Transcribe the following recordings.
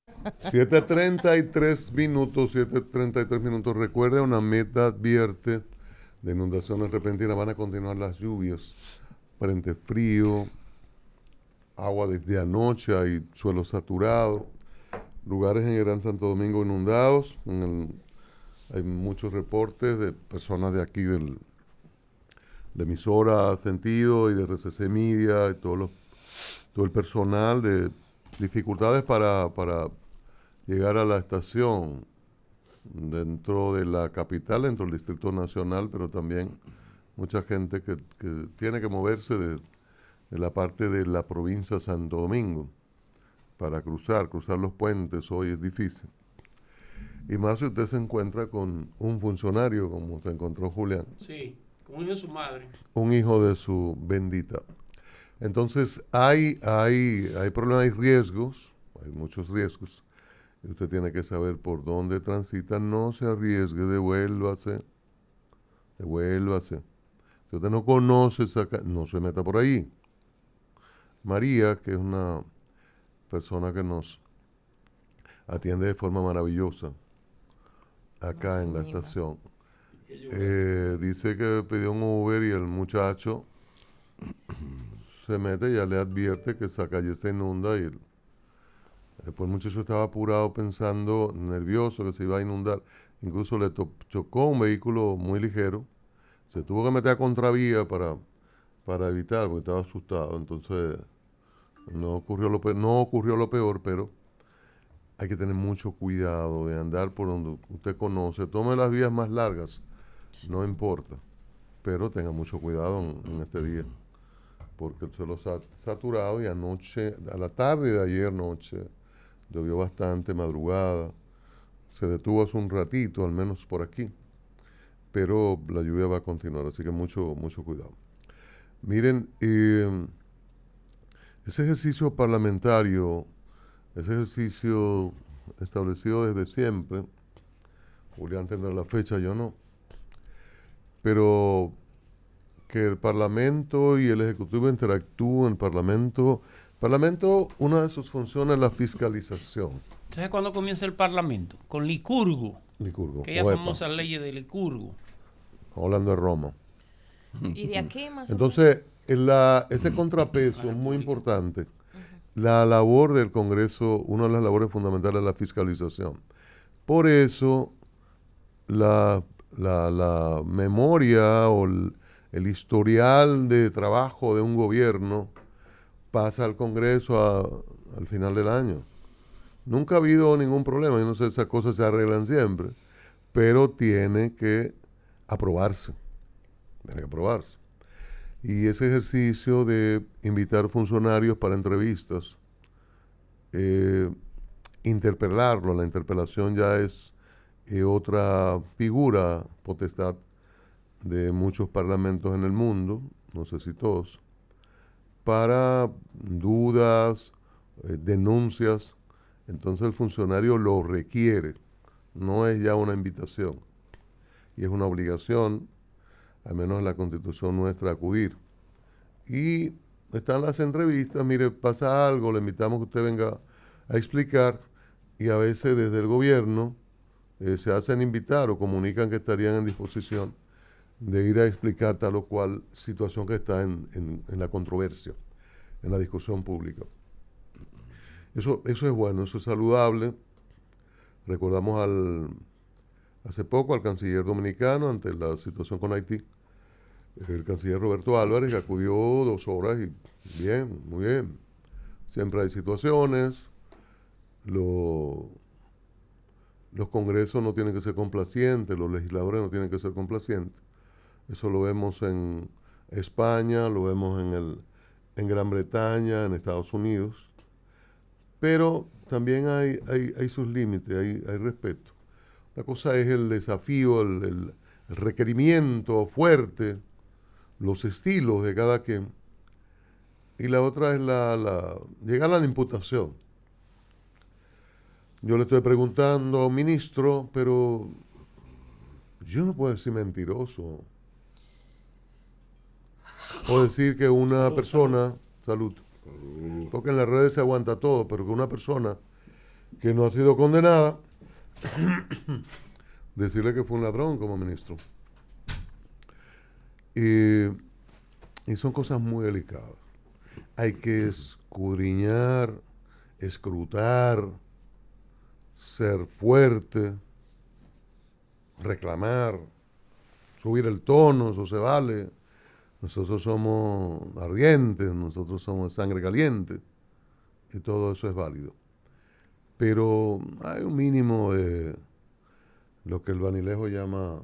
7:33 minutos, 7:33 minutos. Recuerde, una meta advierte de inundaciones repentinas. Van a continuar las lluvias, frente frío, agua desde anoche, hay suelo saturado, lugares en el Gran Santo Domingo inundados. Hay muchos reportes de personas de aquí, de emisora Sentido y de RCC Media y todo el personal, de dificultades para llegar a la estación dentro de la capital, dentro del Distrito Nacional, pero también mucha gente que tiene que moverse de la parte de la provincia de Santo Domingo para cruzar los puentes. Hoy es difícil. Y más si usted se encuentra con un funcionario como se encontró Julián, Sí, como dijo su madre. un hijo de su bendita. Entonces hay problemas, hay riesgos, hay muchos riesgos. Y usted tiene que saber por dónde transita. No se arriesgue, devuélvase. Si usted no conoce no se meta por ahí. María, que es una persona que nos atiende de forma maravillosa acá Así en la mismo. estación, dice que pidió un Uber y el muchacho se mete y ya le advierte que esa calle se inunda y después el muchacho estaba apurado pensando, nervioso que se iba a inundar. Incluso le chocó un vehículo muy ligero. Se tuvo que meter a contravía para evitar, porque estaba asustado. Entonces no ocurrió lo peor, pero hay que tener mucho cuidado de andar por donde usted conoce. Tome las vías más largas, no importa, pero tenga mucho cuidado en este día, porque el suelo está saturado y anoche, a la tarde de ayer noche, llovió bastante, madrugada, se detuvo hace un ratito, al menos por aquí, pero la lluvia va a continuar, así que mucho cuidado. Miren, ese ejercicio parlamentario, ese ejercicio establecido desde siempre, Julián tendrá la fecha, yo no, pero que el Parlamento y el Ejecutivo interactúen. Parlamento, una de sus funciones es la fiscalización. Entonces, ¿cuándo comienza el Parlamento? Con Licurgo, Licurgo, aquellas OEPA, famosas leyes de Licurgo. hablando de Roma. Y de aquí más o menos. Entonces, ese contrapeso es muy importante. La labor del Congreso, una de las labores fundamentales es la fiscalización. Por eso, la memoria o el historial de trabajo de un gobierno pasa al Congreso al final del año. Nunca ha habido ningún problema, yo no sé, esas cosas se arreglan siempre, pero tiene que aprobarse, tiene que aprobarse. Y ese ejercicio de invitar funcionarios para entrevistas, eh, interpelarlo, la interpelación ya es otra figura, potestad de muchos parlamentos en el mundo, no sé si todos, para dudas, denuncias. Entonces el funcionario lo requiere, no es ya una invitación y es una obligación, al menos en la Constitución nuestra, acudir. Y están las entrevistas, mire, pasa algo, le invitamos que usted venga a explicar, y a veces desde el gobierno se hacen invitar o comunican que estarían en disposición de ir a explicar tal o cual situación que está en la controversia, en la discusión pública. Eso es bueno, eso es saludable. Recordamos hace poco al canciller dominicano ante la situación con Haití, el canciller Roberto Álvarez, que acudió 2 horas y bien, muy bien. Siempre hay situaciones, los congresos no tienen que ser complacientes, los legisladores no tienen que ser complacientes. Eso lo vemos en España, lo vemos en Gran Bretaña, en Estados Unidos. Pero también hay sus límites, hay respeto. La cosa es el desafío, el requerimiento fuerte, los estilos de cada quien. Y la otra es llegar a la imputación. Yo le estoy preguntando a un ministro, pero yo no puedo decir mentiroso. O decir que una Salud, salud. persona, salud, porque en las redes se aguanta todo, pero que una persona que no ha sido condenada, decirle que fue un ladrón como ministro. Y son cosas muy delicadas. Hay que escudriñar, escrutar, ser fuerte, reclamar, subir el tono, eso se vale. Nosotros somos ardientes, nosotros somos sangre caliente, y todo eso es válido. Pero hay un mínimo de lo que el Banilejo llama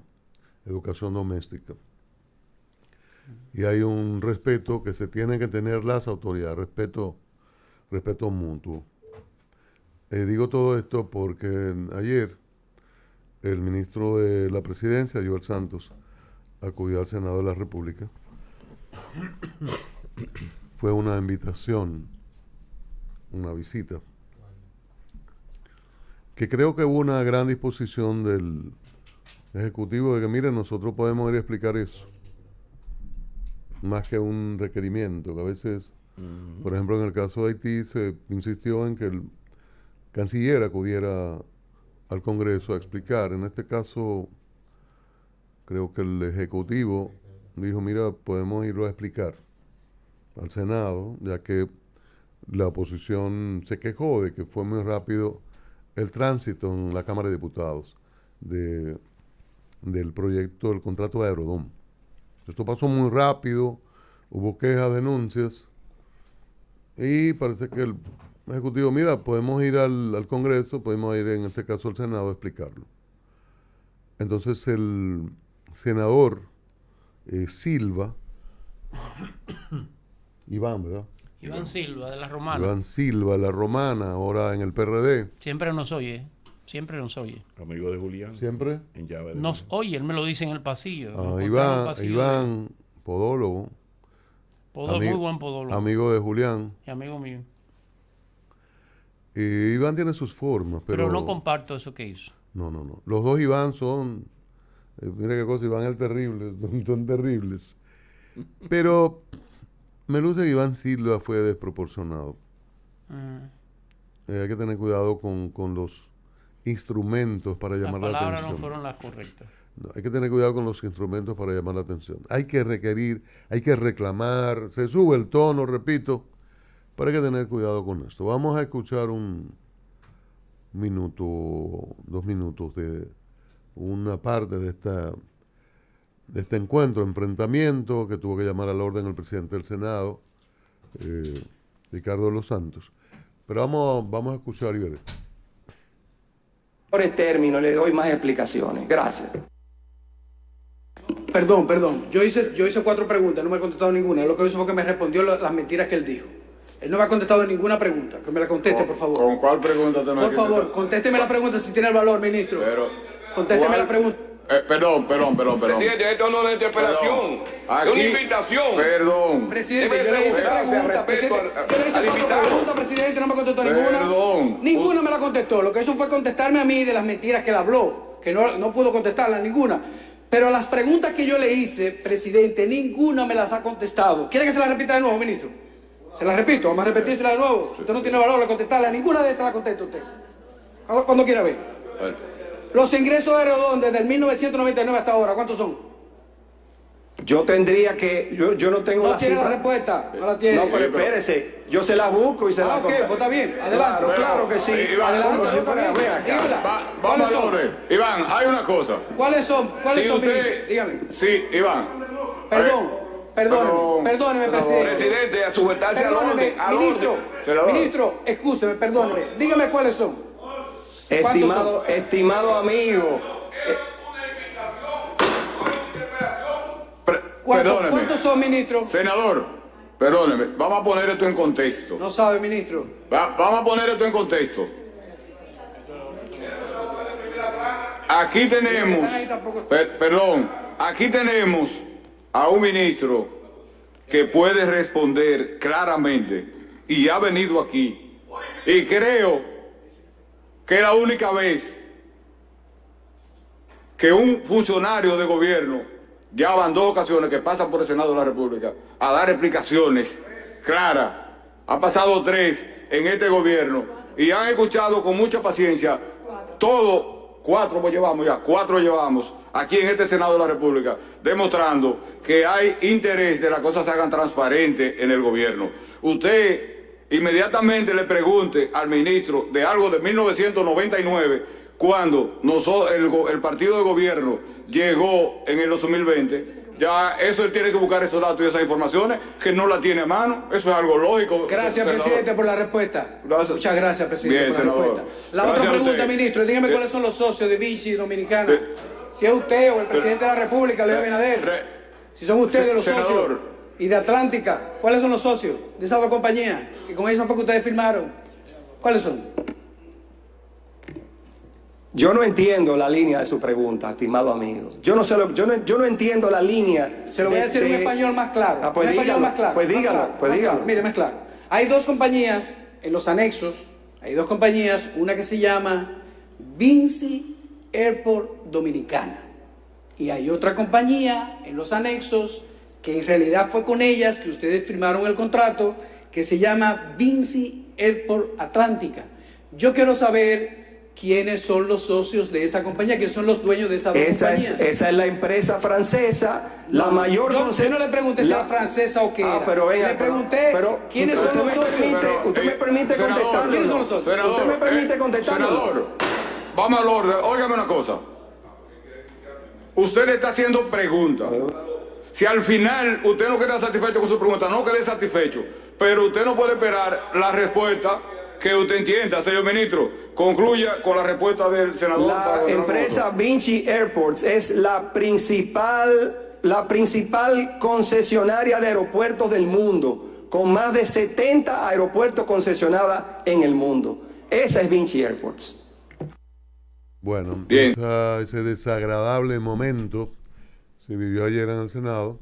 educación doméstica. Y hay un respeto que se tiene que tener las autoridades, respeto mutuo. Digo todo esto porque ayer el ministro de la Presidencia, Joel Santos, acudió al Senado de la República. Fue una invitación, una visita, que creo que hubo una gran disposición del Ejecutivo de que, miren, nosotros podemos ir a explicar eso, más que un requerimiento, que a veces, por ejemplo, en el caso de Haití, se insistió en que el canciller acudiera al Congreso a explicar. En este caso, creo que el Ejecutivo dijo, mira, podemos irlo a explicar al Senado, ya que la oposición se quejó de que fue muy rápido el tránsito en la Cámara de Diputados del proyecto del contrato de Aerodón. Esto pasó muy rápido, hubo quejas, denuncias, y parece que el Ejecutivo, mira, podemos ir al Congreso, podemos ir en este caso al Senado a explicarlo. Entonces el senador Silva, Iván, ¿verdad? Iván Silva, de la Romana. Iván Silva, la Romana, ahora en el PRD. Siempre nos oye, Amigo de Julián. ¿Siempre? En llave de Nos oye, él me lo dice en el pasillo. Iván, podólogo. Muy buen podólogo. Amigo de Julián. Y amigo mío. Iván tiene sus formas, pero no comparto eso que hizo. No. Los dos Iván son, mira qué cosa, Iván el terrible, son terribles. Pero me luce que Iván Silva fue desproporcionado. Hay que tener cuidado con los instrumentos para llamar la atención. Las palabras no fueron las correctas. No, hay que tener cuidado con los instrumentos para llamar la atención. Hay que requerir, hay que reclamar, se sube el tono, repito, pero hay que tener cuidado con esto. Vamos a escuchar un minuto, 2 minutos de una parte de este encuentro, enfrentamiento que tuvo que llamar a la orden el presidente del Senado, Ricardo de los Santos. Pero vamos a escuchar y ver. Por el término, le doy más explicaciones. Gracias. Perdón. Yo hice 4 preguntas, no me ha contestado ninguna. Lo que hizo fue que me respondió las mentiras que él dijo. Él no me ha contestado ninguna pregunta. Que me la conteste, por favor. ¿Con cuál pregunta te me Por favor, contésteme la pregunta si tiene el valor, ministro. Contésteme la pregunta. Perdón. Presidente, esto no es una interpelación, es una invitación. Perdón. Presidente, yo le hice pregunta, presidente, no me contestó ninguna. Ninguna me la contestó. Lo que hizo fue contestarme a mí de las mentiras que él habló, que no pudo contestarla ninguna. Pero las preguntas que yo le hice, presidente, ninguna me las ha contestado. ¿Quiere que se las repita de nuevo, ministro? Se las repito, vamos a repetírsela de nuevo. Usted no tiene valor de contestarla, ninguna de estas la contesta usted. Cuando quiera ver. Los ingresos de Aerodón desde el 1999 hasta ahora, ¿cuántos son? Yo tendría que, yo no tengo la tiene cifra. la respuesta, no la tiene. No, pero espérese, yo se la busco y se la ok, pues está bien, adelante. Claro que sí. Adelante, Vamos, Iván, hay una cosa. ¿Cuáles son, usted, dígame. Sí, Iván. Perdóneme, presidente. Presidente, a sujetarse al orden. Ministro, excúseme, perdóneme. Dígame cuáles son. Estimado amigo. ¿Cuántos son, ministro? Senador, perdóneme, vamos a poner esto en contexto. No sabe, ministro. Vamos a poner esto en contexto. Aquí tenemos, aquí tenemos a un ministro que puede responder claramente y ha venido aquí. Y creo que es la única vez que un funcionario de gobierno, ya van 2 ocasiones que pasan por el Senado de la República a dar explicaciones claras, ha pasado 3 en este gobierno, y han escuchado con mucha paciencia todo, 4 llevamos aquí en este Senado de la República, demostrando que hay interés de que las cosas se hagan transparentes en el gobierno. Usted inmediatamente le pregunte al ministro de algo de 1999, cuando el partido de gobierno llegó en el 2020, ya eso él tiene que buscar esos datos y esas informaciones, que no la tiene a mano. Eso es algo lógico. Gracias, senador. presidente, por la respuesta. Gracias. Muchas gracias, presidente, Bien, por la senador. respuesta. La Gracias otra a pregunta, usted. ministro, dígame cuáles son los socios de Vinci Dominicana. Si es usted o el presidente de la República, Luis Abinader. Si son ustedes los senador. socios. Y de Atlántica, ¿cuáles son los socios de esas dos compañías? Que con esas fue que ustedes firmaron. ¿Cuáles son? Yo no entiendo la línea de su pregunta, estimado amigo. Yo no entiendo la línea. Se lo voy a decir en español más claro. Pues en español dígalo, más claro. pues más dígalo, claro, pues más dígalo. claro. Mire, más claro. Hay dos compañías en los anexos. Hay dos compañías. Una que se llama Vinci Airport Dominicana. Y hay otra compañía en los anexos que en realidad fue con ellas que ustedes firmaron el contrato, que se llama Vinci Airport Atlántica. Yo quiero saber quiénes son los socios de esa compañía, quiénes son los dueños de esa dos compañías. Esa es la empresa francesa, la mayor... Yo no le pregunté si era francesa o qué era. Pero venga, le pregunté quiénes son los socios. Usted me permite contestarlo. ¿Quiénes son los socios? Senador, Usted me permite contestarlo. Senador, vamos al orden. Óigame una cosa. Usted le está haciendo preguntas. Si al final usted no queda satisfecho con su pregunta, no quede satisfecho. Pero usted no puede esperar la respuesta que usted entienda, señor ministro. Concluya con la respuesta del senador. La empresa Vinci Airports es la principal concesionaria de aeropuertos del mundo, con más de 70 aeropuertos concesionados en el mundo. Esa es Vinci Airports. Bueno, Bien. ese desagradable momento se vivió ayer en el Senado,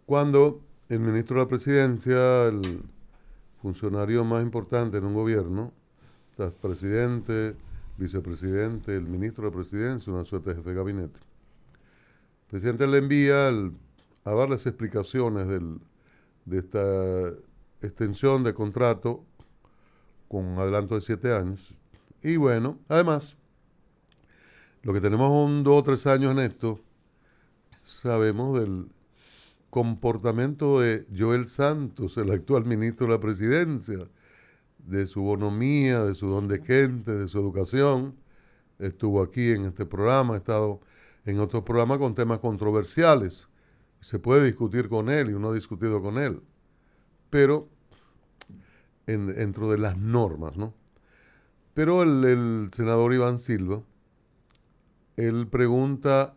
cuando el ministro de la Presidencia, el funcionario más importante en un gobierno, o sea, presidente, vicepresidente, el ministro de la Presidencia, una suerte de jefe de gabinete, el presidente le envía a darles explicaciones de esta extensión de contrato con adelanto de 7 años. Y bueno, además, lo que tenemos 2 o 3 años en esto, sabemos del comportamiento de Joel Santos, el actual ministro de la Presidencia, de su bonomía, de su don de gente, de su educación. Estuvo aquí en este programa, ha estado en otros programas con temas controversiales. Se puede discutir con él y uno ha discutido con él, pero dentro de las normas, ¿no? Pero el senador Iván Silva, él pregunta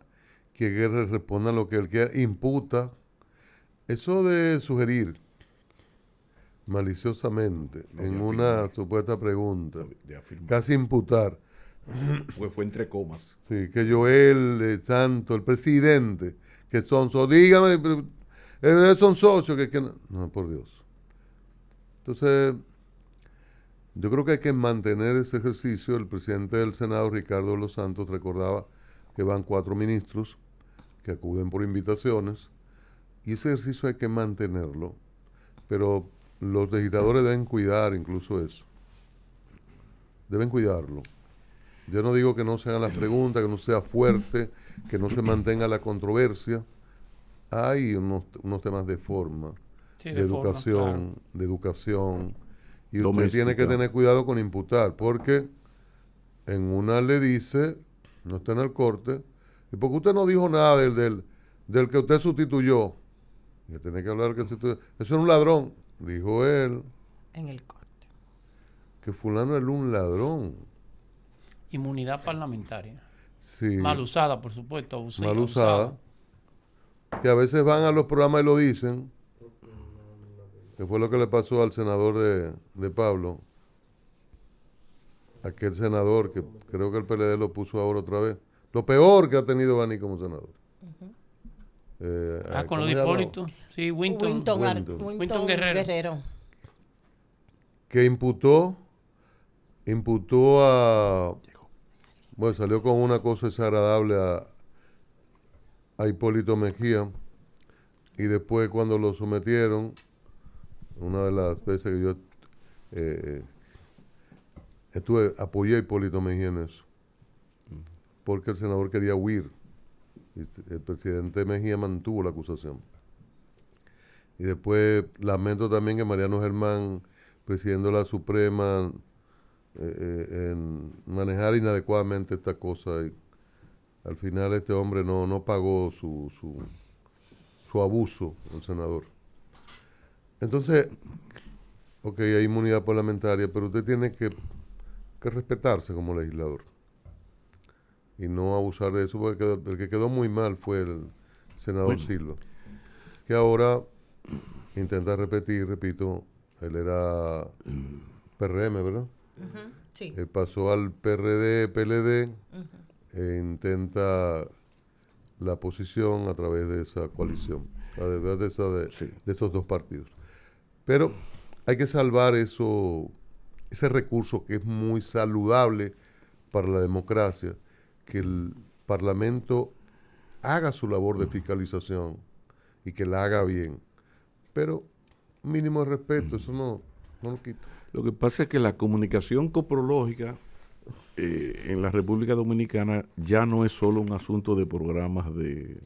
que Guerra responda lo que él quiera, imputa. Eso de sugerir maliciosamente en una supuesta pregunta, casi imputar. Pues fue entre comas. Sí, que Joel Santos, el presidente, que son socios, dígame, son socios, que no, por Dios. Entonces, yo creo que hay que mantener ese ejercicio. El presidente del Senado, Ricardo Los Santos, recordaba que van 4 ministros que acuden por invitaciones, y ese ejercicio hay que mantenerlo, pero los legisladores deben cuidar incluso eso. Deben cuidarlo. Yo no digo que no se hagan las preguntas, que no sea fuerte, que no se mantenga la controversia. Hay unos temas de forma, Sí, de educación, forma, claro. de educación, y usted Doméstica. tiene que tener cuidado con imputar, porque en una le dice, no está en el corte, y porque usted no dijo nada del que usted sustituyó, que tiene que hablar que sustituyó. Eso era un ladrón, dijo él, En el corte. que fulano era un ladrón. Inmunidad parlamentaria. Sí, Mal usada, por supuesto. mal usada, que a veces van a los programas y lo dicen, que fue lo que le pasó al senador de Pablo, aquel senador que creo que el PLD lo puso ahora otra vez, lo peor que ha tenido Bani como senador. Con ¿cómo lo de se llama? Hipólito. Sí, Winton Guerrero. Que imputó a... Bueno, salió con una cosa desagradable a Hipólito Mejía, y después cuando lo sometieron, una de las veces que yo apoyé a Hipólito Mejía en eso, porque el senador quería huir. Y el presidente Mejía mantuvo la acusación. Y después lamento también que Mariano Germán, presidiendo la Suprema, en manejar inadecuadamente esta cosa. Y al final este hombre no pagó su abuso, el senador. Entonces, ok, hay inmunidad parlamentaria, pero usted tiene que respetarse como legislador y no abusar de eso, porque el que quedó muy mal fue el senador Silva, que ahora intenta repetir, repito, él era PRM, ¿verdad? Sí. Pasó al PRD, PLD, e intenta la posición a través de esa coalición, a través de esos dos partidos. Pero hay que salvar ese recurso que es muy saludable para la democracia, que el Parlamento haga su labor de fiscalización y que la haga bien. Pero mínimo de respeto, eso no lo quita. Lo que pasa es que la comunicación coprológica en la República Dominicana ya no es solo un asunto de programas de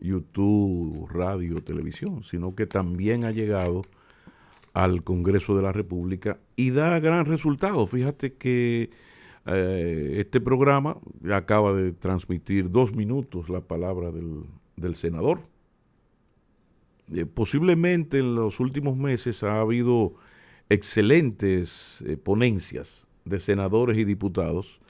YouTube, radio, televisión, sino que también ha llegado al Congreso de la República y da gran resultado. Fíjate que este programa acaba de transmitir 2 minutos la palabra del senador. Posiblemente en los últimos meses ha habido excelentes ponencias de senadores y diputados,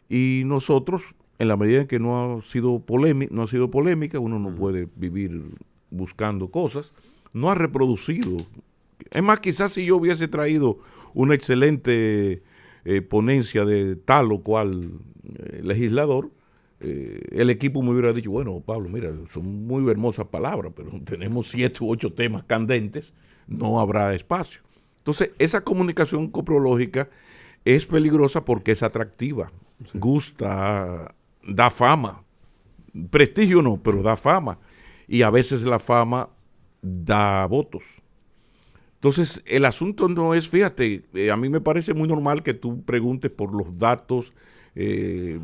y nosotros, en la medida en que no ha sido polémica, uno no puede vivir buscando cosas, no ha reproducido. Es más, quizás si yo hubiese traído una excelente ponencia de tal o cual legislador, el equipo me hubiera dicho, bueno, Pablo, mira, son muy hermosas palabras, pero tenemos 7 u 8 temas candentes, no habrá espacio. Entonces, esa comunicación coprológica es peligrosa porque es atractiva, gusta, da fama, prestigio no, pero da fama, y a veces la fama da votos. Entonces, el asunto no es, fíjate, a mí me parece muy normal que tú preguntes por los datos del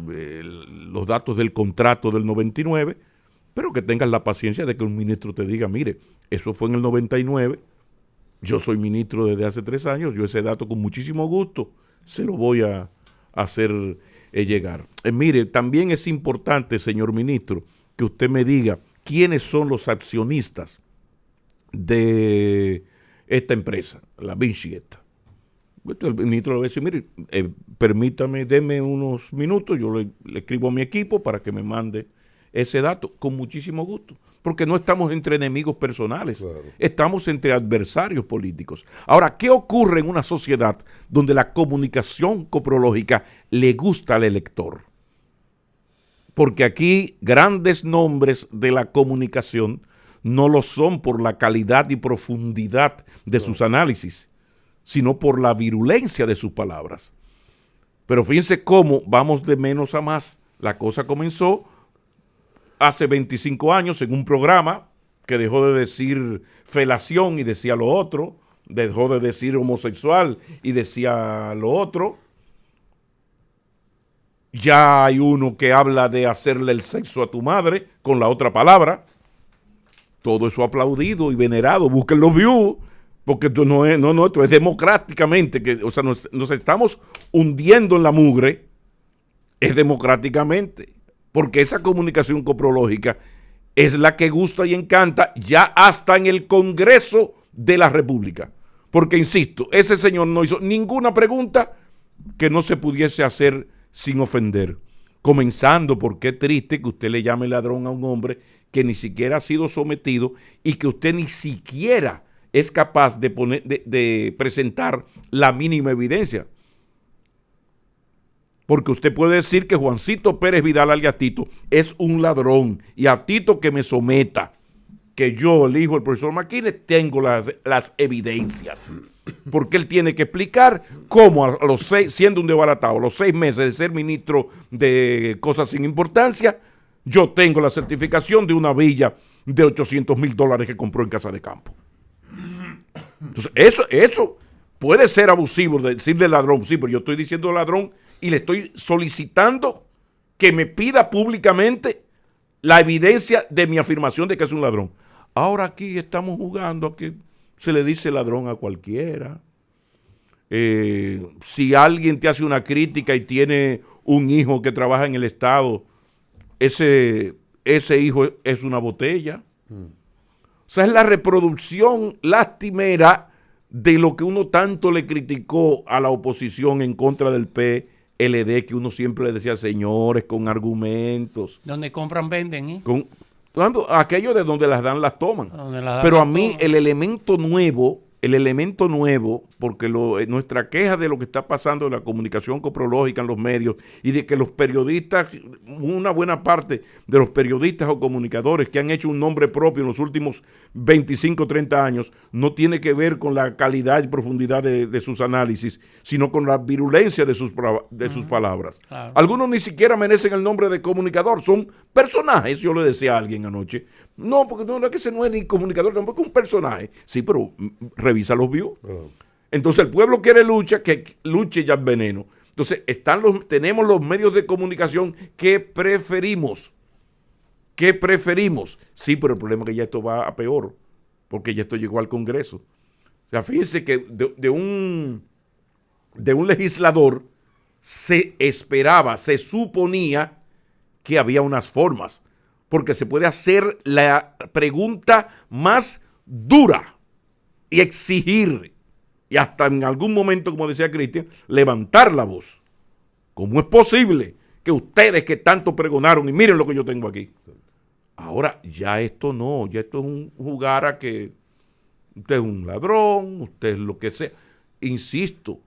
contrato del 99, pero que tengas la paciencia de que un ministro te diga, mire, eso fue en el 99, yo soy ministro desde hace 3 años, yo ese dato con muchísimo gusto se lo voy a hacer llegar. Mire, también es importante, señor ministro, que usted me diga quiénes son los accionistas de esta empresa, la Vinci esta. El ministro le va a decir, mire, permítame, deme unos minutos, yo le escribo a mi equipo para que me mande ese dato, con muchísimo gusto, porque no estamos entre enemigos personales, claro. Estamos entre adversarios políticos. Ahora, ¿qué ocurre en una sociedad donde la comunicación coprológica le gusta al elector? Porque aquí grandes nombres de la comunicación no lo son por la calidad y profundidad de sus análisis, sino por la virulencia de sus palabras. Pero fíjense cómo vamos de menos a más. La cosa comenzó hace 25 años en un programa que dejó de decir felación y decía lo otro, dejó de decir homosexual y decía lo otro. Ya hay uno que habla de hacerle el sexo a tu madre con la otra palabra. Todo eso aplaudido y venerado. Busquen los views, porque esto esto es democráticamente, nos estamos hundiendo en la mugre, es democráticamente, porque esa comunicación coprológica es la que gusta y encanta ya hasta en el Congreso de la República. Porque, insisto, ese señor no hizo ninguna pregunta que no se pudiese hacer sin ofender. Comenzando por qué triste que usted le llame ladrón a un hombre que ni siquiera ha sido sometido y que usted ni siquiera es capaz de presentar la mínima evidencia. Porque usted puede decir que Juancito Pérez Vidal alias Tito es un ladrón y a Tito que me someta, que yo, el hijo del profesor Maquines, tengo las evidencias. Porque él tiene que explicar cómo a los 6, siendo un desbaratado, a los 6 meses de ser ministro de cosas sin importancia, yo tengo la certificación de una villa de $800,000 que compró en Casa de Campo. Entonces, eso puede ser abusivo de decirle ladrón, sí, pero yo estoy diciendo ladrón y le estoy solicitando que me pida públicamente la evidencia de mi afirmación de que es un ladrón. Ahora aquí estamos jugando a que se le dice ladrón a cualquiera. Si alguien te hace una crítica y tiene un hijo que trabaja en el Estado, ese hijo es una botella. O sea, es la reproducción lastimera de lo que uno tanto le criticó a la oposición en contra del PLD, que uno siempre le decía, señores, con argumentos. Donde compran, venden, ¿eh? Aquello de donde las dan, las toman. Pero a mí el elemento nuevo, porque nuestra queja de lo que está pasando en la comunicación coprológica en los medios y de que los periodistas, una buena parte de los periodistas o comunicadores que han hecho un nombre propio en los últimos 25, 30 años, no tiene que ver con la calidad y profundidad de sus análisis, sino con la virulencia de sus palabras. Claro. Algunos ni siquiera merecen el nombre de comunicador, son personajes, yo le decía a alguien anoche. No, porque no es que ese no es ni comunicador, tampoco es un personaje. Sí, pero revisa los views. Entonces el pueblo quiere lucha, que luche ya veneno. Entonces tenemos los medios de comunicación que preferimos. Sí, pero el problema es que ya esto va a peor, porque ya esto llegó al Congreso. O sea, fíjense que de un legislador se esperaba, se suponía que había unas formas, porque se puede hacer la pregunta más dura y exigir, y hasta en algún momento, como decía Cristian, levantar la voz. ¿Cómo es posible que ustedes que tanto pregonaron, y miren lo que yo tengo aquí? Ahora, ya esto no, ya esto es un jugar a que usted es un ladrón, usted es lo que sea. Insisto,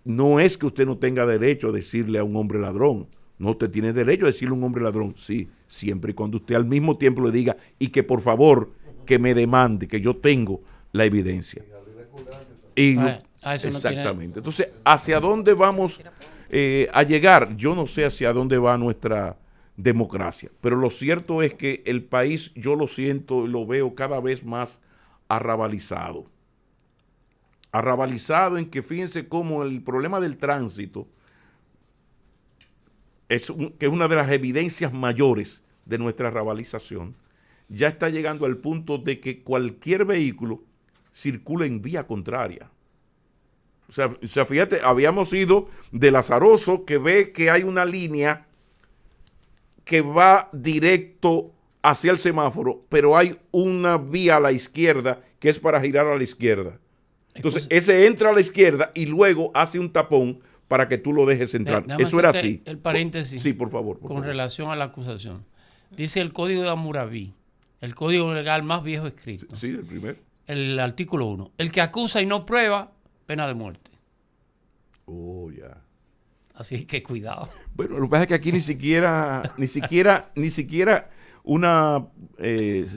no es que usted no tenga derecho a decirle a un hombre ladrón. No, usted tiene derecho a decirle a un hombre ladrón, sí, siempre y cuando usted al mismo tiempo le diga y que por favor que me demande, que yo tengo la evidencia. Exactamente. Entonces, ¿hacia dónde vamos a llegar? Yo no sé hacia dónde va nuestra democracia, pero lo cierto es que el país, yo lo siento y lo veo cada vez más arrabalizado. Arrabalizado en que fíjense cómo el problema del tránsito que es una de las evidencias mayores de nuestra arrabalización, ya está llegando al punto de que cualquier vehículo circula en vía contraria. O sea, fíjate, habíamos ido del azaroso que ve que hay una línea que va directo hacia el semáforo, pero hay una vía a la izquierda que es para girar a la izquierda. Entonces, ese entra a la izquierda y luego hace un tapón para que tú lo dejes entrar. Eso era así. El paréntesis. Sí, por favor. Con relación a la acusación. Dice el Código de Hammurabi, el código legal más viejo escrito. Sí, el primero. El artículo 1. El que acusa y no prueba, pena de muerte. Oh, ya. Así que cuidado. Bueno, lo que pasa es que aquí ni siquiera una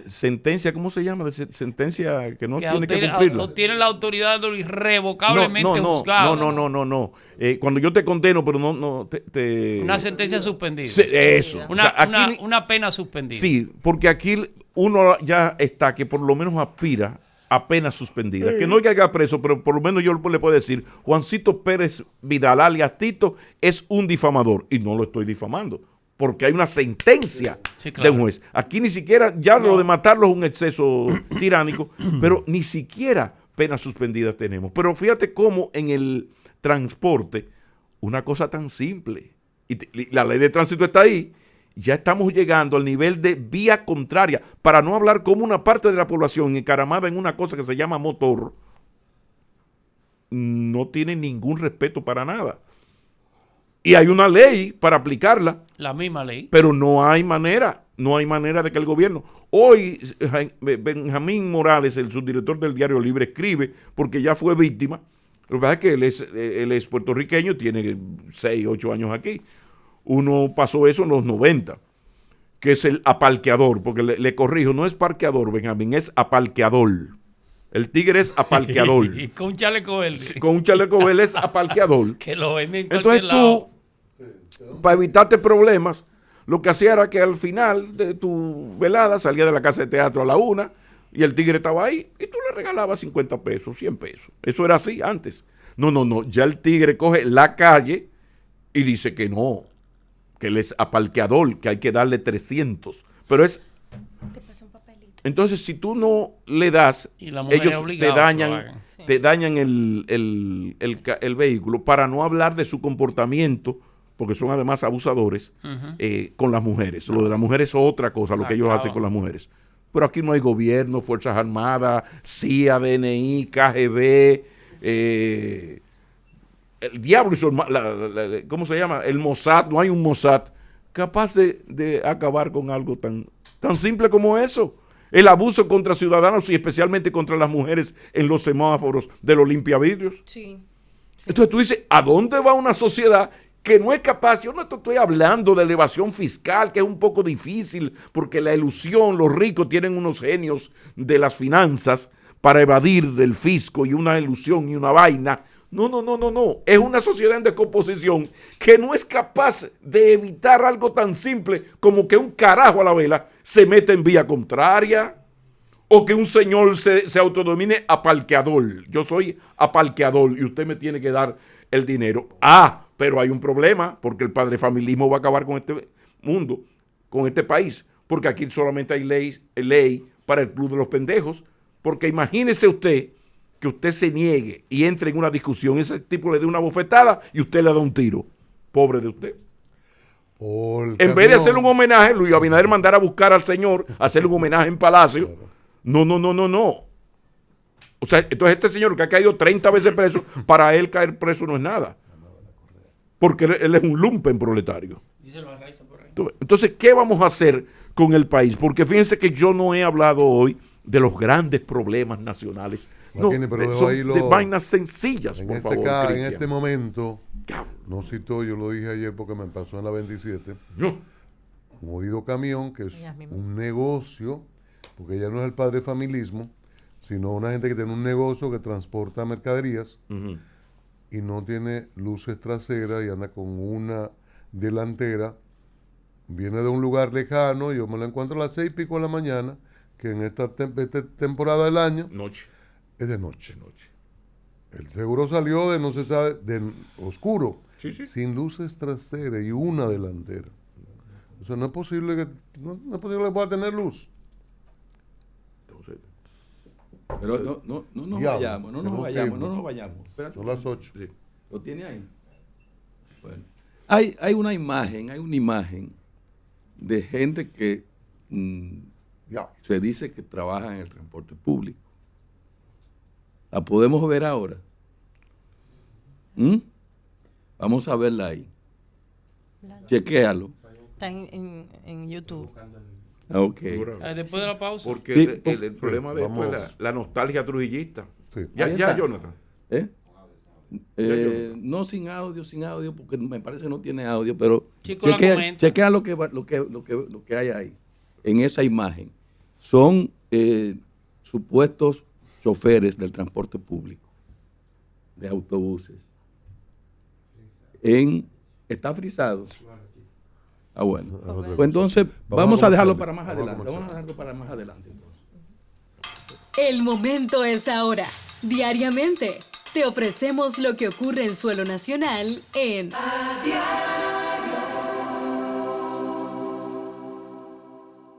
sentencia, ¿cómo se llama? Sentencia que no tiene que cumplirla. No tiene la autoridad de lo irrevocablemente juzgado. No. Cuando yo te condeno, pero no te... Una sentencia suspendida. Sí, eso. Una pena suspendida. Sí, porque aquí uno ya está, que por lo menos aspira a pena suspendida. Sí. Que no caiga preso, pero por lo menos yo le puedo decir, Juancito Pérez Vidal, alias Tito, es un difamador. Y no lo estoy difamando, porque hay una sentencia de un juez. Aquí ni siquiera, ya lo de matarlo es un exceso tiránico, pero ni siquiera penas suspendidas tenemos. Pero fíjate cómo en el transporte, una cosa tan simple, y la ley de tránsito está ahí, ya estamos llegando al nivel de vía contraria, para no hablar como una parte de la población encaramada en una cosa que se llama motor, no tiene ningún respeto para nada. Y hay una ley para aplicarla. La misma ley. Pero no hay manera de que el gobierno... Hoy Benjamín Morales, el subdirector del Diario Libre, escribe, porque ya fue víctima. Lo que pasa es que él es puertorriqueño, tiene 6, 8 años aquí. Uno pasó eso en los 90, que es el apalqueador, porque le corrijo, no es parqueador, Benjamín, es apalqueador. El tigre es apalqueador. Y con un chaleco verde. Con un chaleco verde es apalqueador. Que lo venden en Entonces tú, para evitarte problemas, lo que hacía era que al final de tu velada salía de la casa de teatro a la 1, y el tigre estaba ahí y tú le regalabas 50 pesos, 100 pesos. Eso era así antes. No. Ya el tigre coge la calle y dice que no, que él es aparqueador, que hay que darle 300. Pero es... Entonces, si tú no le das, ellos te dañan el vehículo para no hablar de su comportamiento, porque son además abusadores con las mujeres. Lo de las mujeres es otra cosa, lo que ellos hacen con las mujeres. Pero aquí no hay gobierno, Fuerzas Armadas, CIA, DNI, KGB, el diablo, ¿cómo se llama? El Mossad, no hay un Mossad capaz de acabar con algo tan simple como eso. El abuso contra ciudadanos y especialmente contra las mujeres en los semáforos de los limpiavidrios. Sí. Entonces tú dices, ¿a dónde va una sociedad que no es capaz? Yo no estoy hablando de elevación fiscal, que es un poco difícil, porque la ilusión, los ricos tienen unos genios de las finanzas para evadir el fisco y una ilusión y una vaina. No. Es una sociedad en descomposición que no es capaz de evitar algo tan simple como que un carajo a la vela se meta en vía contraria o que un señor se autodomine aparqueador. Yo soy aparqueador y usted me tiene que dar el dinero. Pero hay un problema porque el padrefamilismo va a acabar con este mundo, con este país, porque aquí solamente hay ley para el club de los pendejos. Porque imagínese usted que usted se niegue y entre en una discusión, ese tipo le dé una bofetada y usted le da un tiro. Pobre de usted. En vez de hacerle un homenaje, Luis Abinader mandar a buscar al señor, hacerle un homenaje en Palacio. No. O sea, entonces este señor que ha caído 30 veces preso, para él caer preso no es nada. Porque él es un lumpen proletario. Entonces, ¿qué vamos a hacer con el país? Porque fíjense que yo no he hablado hoy de los grandes problemas nacionales. De vainas sencillas, por favor. En este momento, no cito, yo lo dije ayer porque me pasó en la 27, un jodido camión que es un negocio, porque ya no es el padrefamilismo, sino una gente que tiene un negocio que transporta mercaderías y no tiene luces traseras y anda con una delantera. Viene de un lugar lejano, yo me lo encuentro a las 6:00 de la mañana, que en esta temporada del año es de noche. El seguro salió de no se sabe, de oscuro, sin luces traseras y una delantera. O sea, no es posible que pueda tener luz. Pero no nos vayamos. Espérate, son las 8. Sí. ¿Lo tiene ahí? Bueno. Hay una imagen de gente que se dice que trabaja en el transporte público. ¿La podemos ver ahora? Vamos a verla ahí. Chequéalo. Está en YouTube. Okay. Después de la pausa. Porque el problema de la nostalgia trujillista. Sí. Ya, Jonathan. No sin audio, porque me parece que no tiene audio, pero chequea lo que hay ahí. En esa imagen. Son supuestos choferes del transporte público, de autobuses. Está frisado. Bueno. Pues entonces vamos a dejarlo para más adelante. El momento es ahora. Diariamente te ofrecemos lo que ocurre en suelo nacional en...